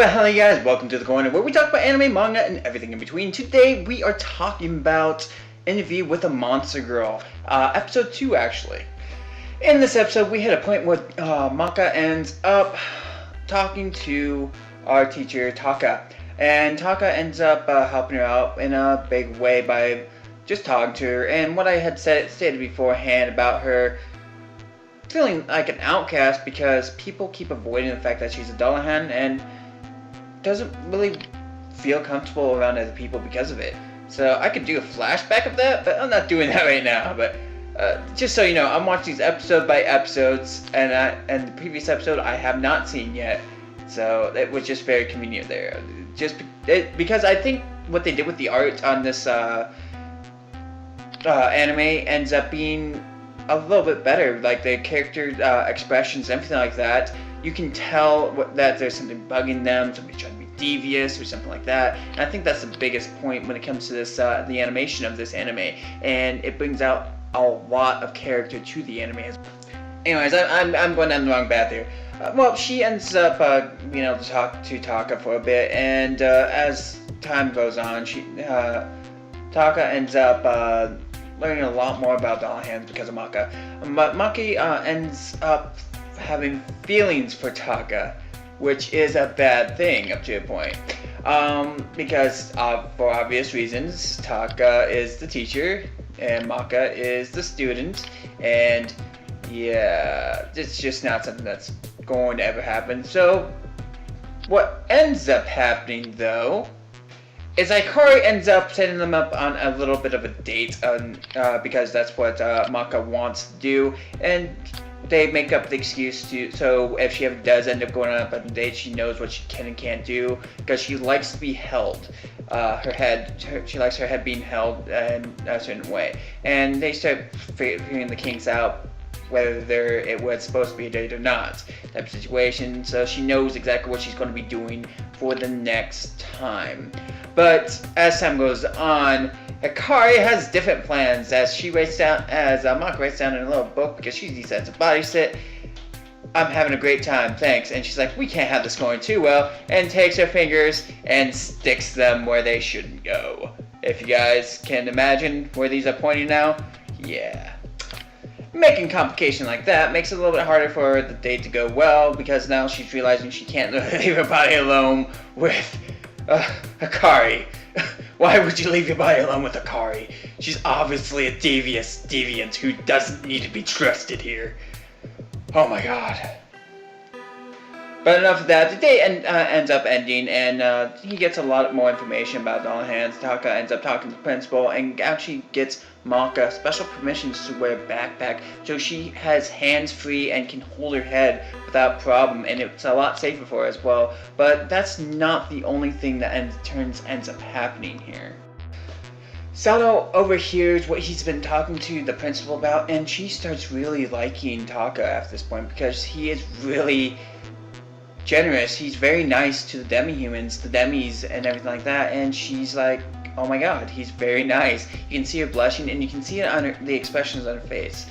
Well, hello you guys, welcome to The Corner, where we talk about anime, manga, and everything in between. Today, we are talking about Interview with a Monster Girl, episode 2 actually. In this episode, we hit a point where Maka ends up talking to our teacher, Taka. And Taka ends up helping her out in a big way by just talking to her. And what I had stated beforehand about her feeling like an outcast because people keep avoiding the fact that she's a Dullahan and doesn't really feel comfortable around other people because of it. So I could do a flashback of that, but I'm not doing that right now. But just so you know, I'm watching these episode by episodes, and the previous episode I have not seen yet. So it was just very convenient there. Because I think what they did with the art on this anime ends up being a little bit better. Like the character expressions, everything like that. You can tell that there's something bugging them, somebody trying to be devious or something like that. And I think that's the biggest point when it comes to this, the animation of this anime. And it brings out a lot of character to the anime. Anyways, I'm going down the wrong path here. Well, she ends up being able to talk to Taka for a bit, and as time goes on, Taka ends up learning a lot more about Dullahans because of Maka. But Maki ends up having feelings for Taka, which is a bad thing up to a point. Because for obvious reasons, Taka is the teacher and Maka is the student, and yeah, it's just not something that's going to ever happen. So what ends up happening though is Hikari ends up setting them up on a little bit of a date because that's what Maka wants to do, and they make up the excuse so if she ever does end up going on a date, she knows what she can and can't do because she likes to be held. She likes her head being held in a certain way, and they start figuring the kinks out, whether it was supposed to be a date or not, type of situation. So she knows exactly what she's going to be doing for the next time. But as time goes on, Hikari has different plans as Maka writes down in a little book because she decides to body sit. I'm having a great time, thanks. And she's like, we can't have this going too well, and takes her fingers and sticks them where they shouldn't go. If you guys can imagine where these are pointing now, yeah. Making complication like that makes it a little bit harder for the date to go well because now she's realizing she can't leave her body alone with Hikari. Why would you leave your body alone with Hikari? She's obviously a deviant who doesn't need to be trusted here. Oh my god. But enough of that. The day ends up ending, and he gets a lot more information about Dullahans. Taka ends up talking to the principal and actually gets Maka special permissions to wear a backpack so she has hands free and can hold her head without problem, and it's a lot safer for her as well. But that's not the only thing that ends up happening here. Sato overhears what he's been talking to the principal about, and she starts really liking Taka at this point because he is really generous. He's very nice to the demi-humans, the demis, and everything like that, and she's like, oh my god, he's very nice. You can see her blushing, and you can see it on the expressions on her face.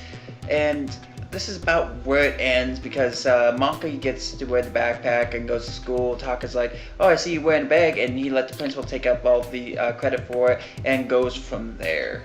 And this is about where it ends because Maka gets to wear the backpack and goes to school. Taka's like, oh, I see you wearing a bag, and he let the principal take up all the credit for it and goes from there.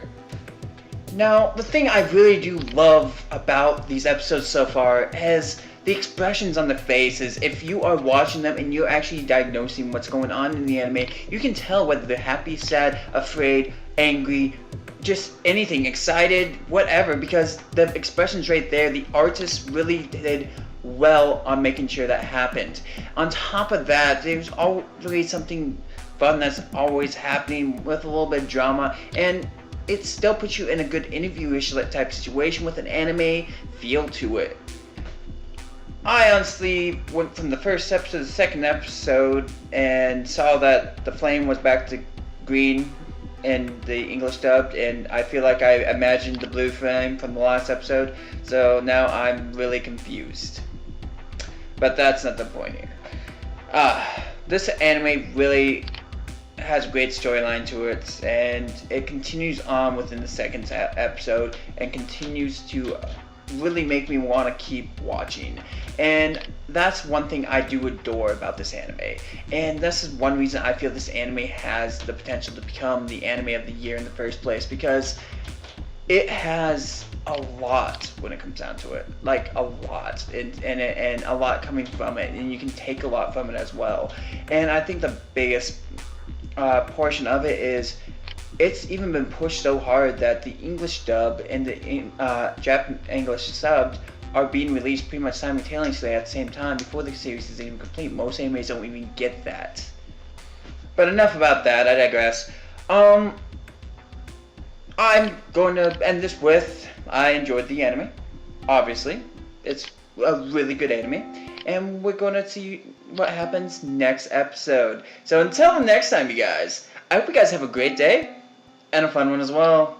Now, the thing I really do love about these episodes so far is the expressions on the faces. If you are watching them and you're actually diagnosing what's going on in the anime, you can tell whether they're happy, sad, afraid, angry, just anything, excited, whatever, because the expressions right there, the artists really did well on making sure that happened. On top of that, there's always something fun that's always happening with a little bit of drama, and it still puts you in a good interview-ish type situation with an anime feel to it. I honestly went from the first episode to the second episode and saw that the flame was back to green in the English dubbed, and I feel like I imagined the blue flame from the last episode, so now I'm really confused. But that's not the point here. This anime really has a great storyline to it, and it continues on within the second episode and continues to really make me want to keep watching. And that's one thing I do adore about this anime. And this is one reason I feel this anime has the potential to become the anime of the year in the first place, because it has a lot when it comes down to it, like a lot, and a lot coming from it, and you can take a lot from it as well. And I think the biggest portion of it is it's even been pushed so hard that the English dub and the Japanese English subbed are being released pretty much simultaneously at the same time before the series is even complete. Most animes don't even get that. But enough about that, I digress. I'm going to end this with, I enjoyed the anime, obviously. It's a really good anime, and we're going to see what happens next episode. So until next time, you guys, I hope you guys have a great day, and a fun one as well.